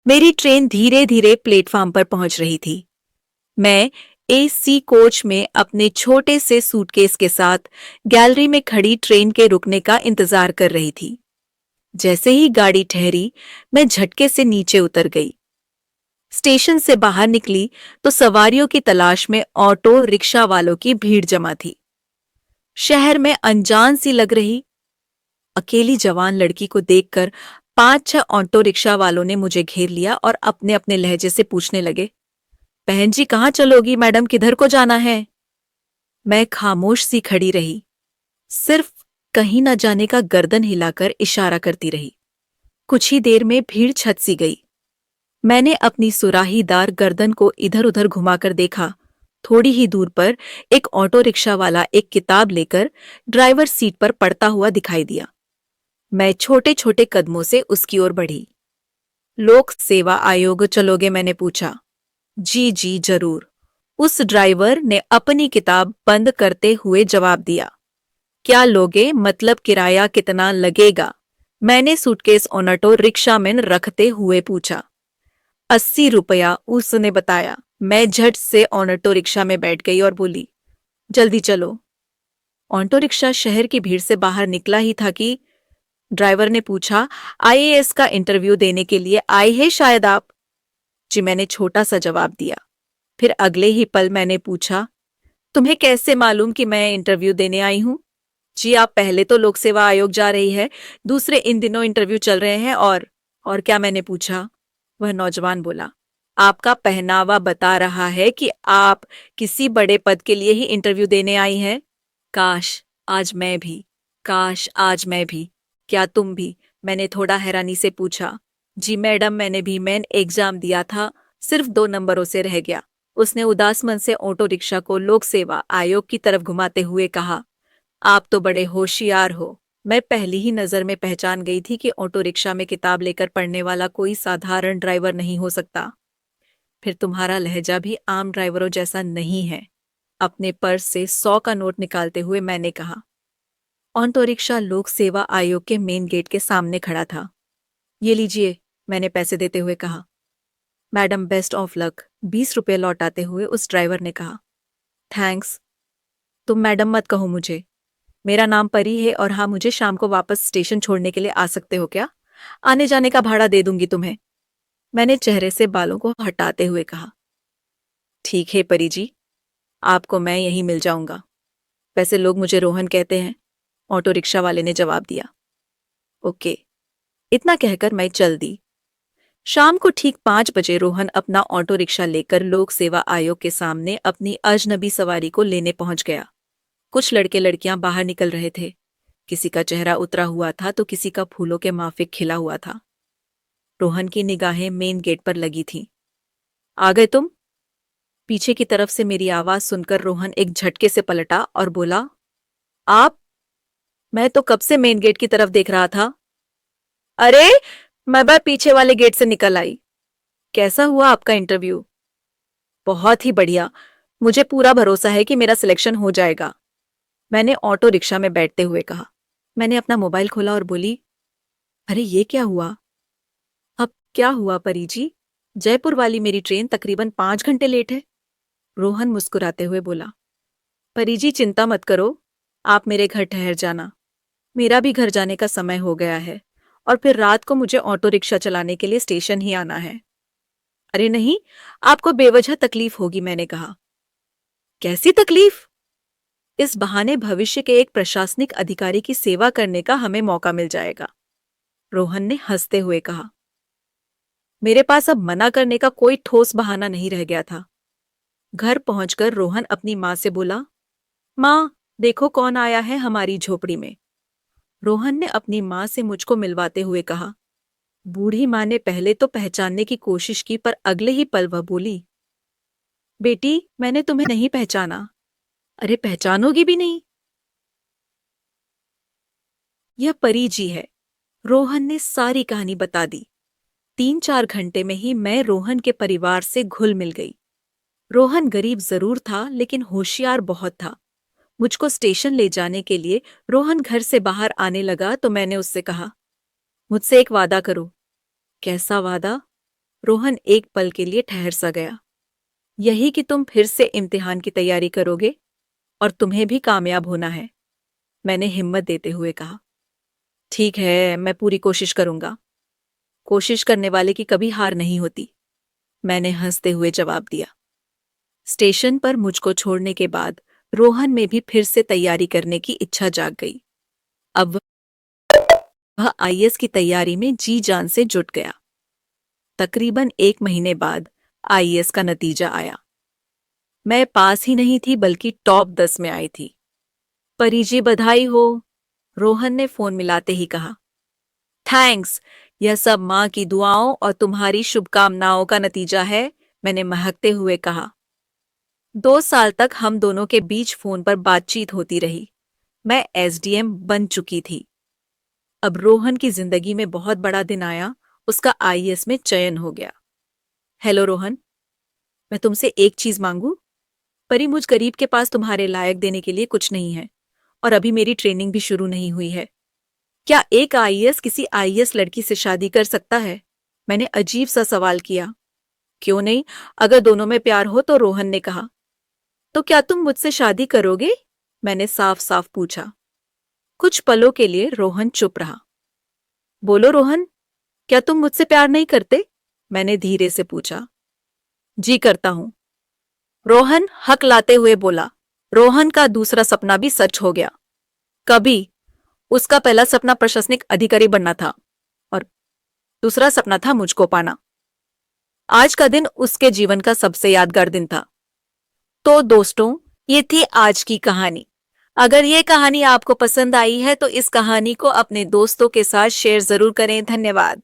मेरी ट्रेन धीरे धीरे प्लेटफॉर्म पर पहुंच रही थी। मैं एसी कोच में अपने छोटे से सूटकेस के साथ गैलरी में खड़ी ट्रेन के रुकने का इंतजार कर रही थी। जैसे ही गाड़ी ठहरी, मैं झटके से नीचे उतर गई। स्टेशन से बाहर निकली तो सवारियों की तलाश में ऑटो रिक्शा वालों की भीड़ जमा थी। शहर में अनजान सी लग रही अकेली जवान लड़की को देखकर 5-6 ऑटो रिक्शा वालों ने मुझे घेर लिया और अपने अपने लहजे से पूछने लगे, बहन जी कहाँ चलोगी, मैडम किधर को जाना है? मैं खामोश सी खड़ी रही, सिर्फ कहीं न जाने का गर्दन हिलाकर इशारा करती रही। कुछ ही देर में भीड़ छत सी गई। मैंने अपनी सुराहीदार गर्दन को इधर उधर घुमाकर देखा। थोड़ी ही दूर पर एक ऑटो रिक्शा वाला एक किताब लेकर ड्राइवर सीट पर पड़ता हुआ दिखाई दिया। मैं छोटे छोटे कदमों से उसकी ओर बढ़ी। लोक सेवा आयोग चलोगे, मैंने पूछा। जी जी जरूर, उस ड्राइवर ने अपनी किताब बंद करते हुए जवाब दिया। क्या लोगे, मतलब किराया कितना लगेगा? मैंने सूटकेस ऑटो रिक्शा में रखते हुए पूछा। 80 रुपया, उसने बताया। मैं झट से ऑटो रिक्शा में बैठ गई और बोली, जल्दी चलो। ऑटो रिक्शा शहर की भीड़ से बाहर निकला ही था कि ड्राइवर ने पूछा, आईएएस का इंटरव्यू देने के लिए आए हैं शायद आप? जी, मैंने छोटा सा जवाब दिया। फिर अगले ही पल मैंने पूछा, तुम्हें कैसे मालूम कि मैं इंटरव्यू देने आई हूं? जी, आप पहले तो लोक सेवा आयोग जा रही है, दूसरे इन दिनों इंटरव्यू चल रहे हैं। और क्या, मैंने पूछा। वह नौजवान बोला, आपका पहनावा बता रहा है कि आप किसी बड़े पद के लिए ही इंटरव्यू देने आई हैं। काश आज मैं भी, काश आज मैं भी। क्या तुम भी? मैंने थोड़ा हैरानी से पूछा। जी मैडम, मैंने एग्जाम दिया था, सिर्फ 2 नंबरों से रह गया। उसने उदास मन से ऑटो रिक्शा को लोक सेवा आयोग की तरफ घुमाते हुए कहा। आप तो बड़े होशियार हो। मैं पहली ही नजर में पहचान गई थी कि ऑटो रिक्शा में किताब लेकर पढ़ने वाला कोई साधारण ड्राइवर नहीं हो सकता। फिर तुम्हारा लहजा भी आम ड्राइवरों जैसा नहीं है। अपने पर्स से 100 का नोट निकालते हुए मैंने कहा। ऑटो रिक्शा लोक सेवा आयोग के मेन गेट के सामने खड़ा था। ये लीजिए, मैंने पैसे देते हुए कहा। मैडम बेस्ट ऑफ लक, 20 रुपये लौटाते हुए उस ड्राइवर ने कहा। थैंक्स। तुम मैडम मत कहो मुझे। मेरा नाम परी है और हाँ, मुझे शाम को वापस स्टेशन छोड़ने के लिए आ सकते हो क्या? आने जाने का भाड़ा दे दूंगी तुम्हें। मैंने चेहरे से बालों को हटाते हुए कहा। ठीक है परी जी, आपको मैं यहीं मिल जाऊंगा। वैसे लोग मुझे रोहन कहते हैं, ऑटो रिक्शा वाले ने जवाब दिया। ओके। इतना कहकर मैं चल दी। शाम को ठीक 5 बजे रोहन अपना ऑटो रिक्शा लेकर लोक सेवा आयोग के सामने अपनी अजनबी सवारी को लेने पहुंच गया। कुछ लड़के लड़कियां बाहर निकल रहे थे। किसी का चेहरा उतरा हुआ था तो किसी का फूलों के माफिक खिला हुआ था। रोहन की निगाहें मेन गेट पर लगी थीं। आ गए तुम? पीछे की तरफ से मेरी आवाज सुनकर रोहन एक झटके से पलटा और बोला, आप? मैं तो कब से मेन गेट की तरफ देख रहा था। अरे, मैं पीछे वाले गेट से निकल आई। कैसा हुआ आपका इंटरव्यू? बहुत ही बढ़िया। मुझे पूरा भरोसा है कि मेरा सिलेक्शन हो जाएगा, मैंने ऑटो रिक्शा में बैठते हुए कहा। मैंने अपना मोबाइल खोला और बोली, अरे ये क्या हुआ? अब क्या हुआ परी जी? जयपुर वाली मेरी ट्रेन तकरीबन 5 घंटे लेट है। रोहन मुस्कुराते हुए बोला। परी जी चिंता मत करो, आप मेरे घर ठहर जाना। मेरा भी घर जाने का समय हो गया है और फिर रात को मुझे ऑटो रिक्शा चलाने के लिए स्टेशन ही आना है। अरे नहीं, आपको बेवजह तकलीफ होगी, मैंने कहा। कैसी तकलीफ? इस बहाने भविष्य के एक प्रशासनिक अधिकारी की सेवा करने का हमें मौका मिल जाएगा, रोहन ने हंसते हुए कहा। मेरे पास अब मना करने का कोई ठोस बहाना नहीं रह गया था। घर पहुंचकर रोहन अपनी माँ से बोला, माँ देखो कौन आया है हमारी झोपड़ी में। रोहन ने अपनी माँ से मुझको मिलवाते हुए कहा। बूढ़ी माँ ने पहले तो पहचानने की कोशिश की पर अगले ही पल वह बोली, बेटी मैंने तुम्हें नहीं पहचाना। अरे पहचानोगी भी नहीं? यह परी जी है। रोहन ने सारी कहानी बता दी। 3-4 घंटे में ही मैं रोहन के परिवार से घुल मिल गई। रोहन गरीब जरूर था लेकिन होशियार बहुत था। मुझको स्टेशन ले जाने के लिए रोहन घर से बाहर आने लगा तो मैंने उससे कहा, मुझसे एक वादा करो। कैसा वादा? रोहन एक पल के लिए ठहर सा गया। यही कि तुम फिर से इम्तिहान की तैयारी करोगे और तुम्हें भी कामयाब होना है, मैंने हिम्मत देते हुए कहा। ठीक है, मैं पूरी कोशिश करूंगा। कोशिश करने वाले की कभी हार नहीं होती, मैंने हंसते हुए जवाब दिया। स्टेशन पर मुझको छोड़ने के बाद रोहन में भी फिर से तैयारी करने की इच्छा जाग गई। अब वह आईएएस की तैयारी में जी जान से जुट गया। तकरीबन 1 महीने बाद आईएएस का नतीजा आया। मैं पास ही नहीं थी बल्कि टॉप 10 में आई थी। परी जी बधाई हो, रोहन ने फोन मिलाते ही कहा। थैंक्स, यह सब माँ की दुआओं और तुम्हारी शुभकामनाओं का नतीजा है, मैंने महकते हुए कहा। 2 साल तक हम दोनों के बीच फोन पर बातचीत होती रही। मैं एसडीएम बन चुकी थी। अब रोहन की जिंदगी में बहुत बड़ा दिन आया, उसका आईएएस में चयन हो गया। हेलो रोहन, मैं तुमसे एक चीज मांगू? परी, मुझ गरीब के पास तुम्हारे लायक देने के लिए कुछ नहीं है और अभी मेरी ट्रेनिंग भी शुरू नहीं हुई है। क्या एक आईएएस किसी आईएएस लड़की से शादी कर सकता है? मैंने अजीब सा सवाल किया। क्यों नहीं, अगर दोनों में प्यार हो तो, रोहन ने कहा। तो क्या तुम मुझसे शादी करोगे? मैंने साफ साफ पूछा। कुछ पलों के लिए रोहन चुप रहा। बोलो रोहन, क्या तुम मुझसे प्यार नहीं करते? मैंने धीरे से पूछा। जी करता हूं, रोहन हक लाते हुए बोला। रोहन का दूसरा सपना भी सच हो गया। कभी उसका पहला सपना प्रशासनिक अधिकारी बनना था और दूसरा सपना था मुझको पाना। आज का दिन उसके जीवन का सबसे यादगार दिन था। तो दोस्तों, ये थी आज की कहानी। अगर ये कहानी आपको पसंद आई है तो इस कहानी को अपने दोस्तों के साथ शेयर जरूर करें। धन्यवाद।